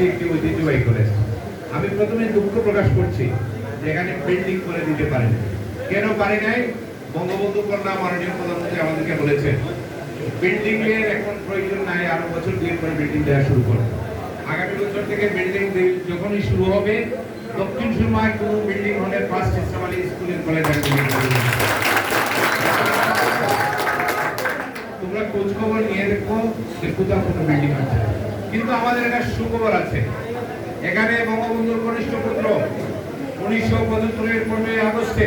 এটি একটি ঐতিহ্যবাহী কলেজ। আমি প্রথমে দুঃখ প্রকাশ করছি যে এখানে বিল্ডিং করে দিতে পারেন। কেন পারে নাই? বঙ্গবন্ধু কন্যা মাননীয় প্রধানমন্ত্রী আমাদেরকে বলেছেন বিল্ডিং এর এখন প্রয়োজন নাই, আরো বছর দিয়ে পরে বিল্ডিং দেওয়া শুরু করুন। আগামী বছর থেকে বিল্ডিং যখনই শুরু হবে দক্ষিণ সুরমায় কোনো বিল্ডিং হলে first Islam Ali school and college তোমরা খোঁজ খবর নিয়ে দেখো যে কোথাও কোনো বিল্ডিং আছে। কিন্তু আমাদের একটা সুখবর আছে, এখানে বঙ্গবন্ধুর কনিষ্ঠ পুত্র 1975-এর 15ই আগস্টে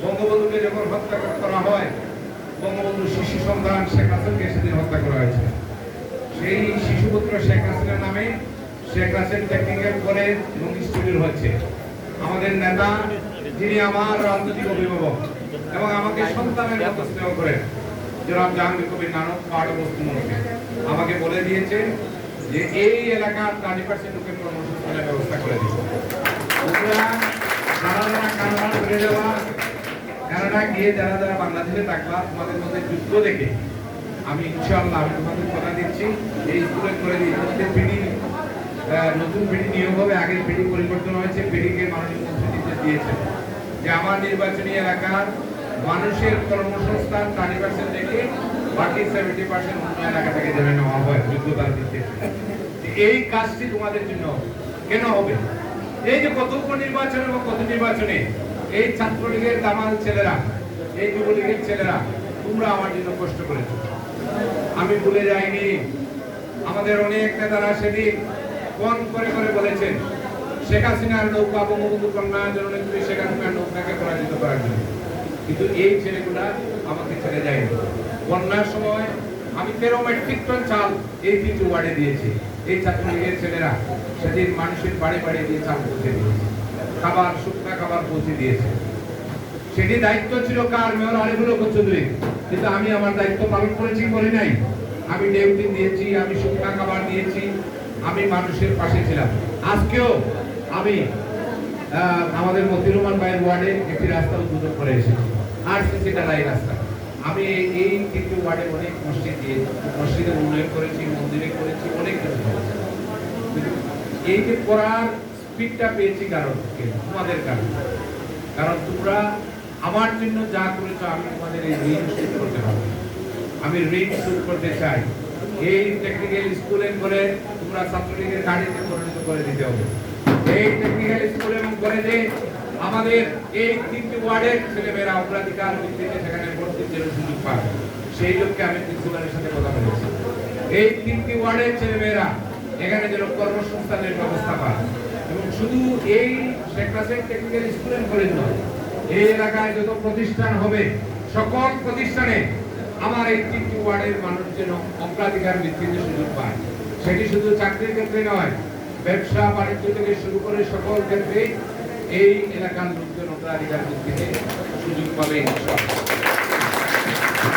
বঙ্গবন্ধুকে যখন হত্যা করা হয়, বঙ্গবন্ধুর শিশু সন্তান শেখ হাসিনাকে সেদিন হত্যা করা হয়েছে। সেই শিশুপুত্র শেখ হাসিনার নামে শেখ হাসিনা টেকনিক্যাল কলেজ এবং ইনস্টিটিউট হচ্ছে। আমাদের নেতা যিনি আমার রাজনৈতিক অভিভাবক এবং আমাকে সন্তানের মতো স্নেহ করেন, জনাব জাহাঙ্গীর কবির নানক পাঠ্যপুস্তক আমাকে বলে দিয়েছে যে এই এলাকার 30% লোকের কর্মসংস্থানের ব্যবস্থা করে দিচ্ছে। কানাডা গিয়ে যারা যারা বাংলাদেশে থাকবা তোমাদের মধ্যে যুদ্ধ দেখে আমি ইনশাআল্লাহ আমি তোমাদের কথা দিচ্ছি এই স্কুলে করে দিই। নতুন পিডি নিয়োগ হবে, আগের পিডি পরিবর্তন হয়েছে, পিডিকে মাননীয় মন্ত্রী দিয়েছে যে আমার নির্বাচনী এলাকার মানুষের কর্মসংস্থান 30% থেকে বাকি 70% অন্য এলাকা থেকে যেন নেওয়া হয় যোগ্যতার ভিত্তিতে। এই কাজটি তোমাদের জন্য কেন হবে? এই যে কত উপনির্বাচন এবং কত নির্বাচনে এই ছাত্রলীগের দামাল ছেলেরা, এই যুবলীগের ছেলেরা তোমরা আমার জন্য কষ্ট করেছো, আমি ভুলে যাইনি। আমাদের অনেক নেতারা সেদিন ফোন করে করে বলেছেন শেখ হাসিনার নৌকা বঙ্গবন্ধু কন্যা জননেত্রী শেখ হাসিনার নৌকাকে পরাজিত করার জন্য, কিন্তু এই ছেলেগুলা আমাকে ছেড়ে যায়নি। বন্যার সময় আমি 13 মেট্রিক টন চাল এই 3টি ওয়ার্ডে দিয়েছি। এই ছাত্রলীগের ছেলেরা সেদিন মানুষের বাড়ি বাড়ি দিয়ে চাল পৌঁছে দিয়েছে, খাবার শুকনা খাবার পৌঁছে দিয়েছে। সেটি দায়িত্ব ছিল কার? মেয়র আরিফুল হক চৌধুরী। কিন্তু আমি আমার দায়িত্ব পালন করেছি, করি নাই? আমি ডেউটি দিয়েছি, আমি শুকনা খাবার দিয়েছি, আমি মানুষের পাশে ছিলাম। আজকেও আমি আমাদের মতিউর রহমান ভাইয়ের ওয়ার্ডে একটি রাস্তা উদ্বোধন করে এসেছি, আরসিসি ঢালাই রাস্তা। আমি এই 3টি ওয়ার্ডে অনেক মসজিদ দিয়েছি, মসজিদের উন্নয়ন করেছি, মন্দিরে করেছি, অনেক কিছু করেছি। এই যে করার স্পিডটা পেয়েছি কারণ তোমাদের কারণ তোমরা আমার জন্য যা করেছো আমি তোমাদের এই ঋণ শোধ করতে পারবো। আমি ঋণ শোধ করতে চাই। এই টেকনিক্যাল স্কুলে করে তোমরা ছাত্রলীগের গাড়িতে পরিণত করে দিতে হবে। এই টেকনিক্যাল স্কুল এবং কলেজে আমাদের এই 3টি ওয়ার্ডের ছেলেমেয়েরা অগ্রাধিকার ভিত্তিতে সেখানে ভর্তির জন্য সুযোগ পাবে। সেই লক্ষ্যে আমি প্রিন্সিপালের সাথে কথা বলেছি। এই 3টি ওয়ার্ডের ছেলেমেয়েরা এখানে যেন কর্মসংস্থানের ব্যবস্থা পায় এবং শুধু এই Sheikh Hasina technical school and college নয়, এই এলাকায় যত প্রতিষ্ঠান হবে সকল প্রতিষ্ঠানে আমার এই 3টি ওয়ার্ডের মানুষ যেন অগ্রাধিকার ভিত্তিতে সুযোগ পায়। সেটি শুধু চাকরির ক্ষেত্রে নয়, ব্যবসা বাণিজ্য থেকে শুরু করে সকল ক্ষেত্রে এই এলাকার লোকজন অগ্রাধিকার ভিত্তিতে সুযোগ পাবে।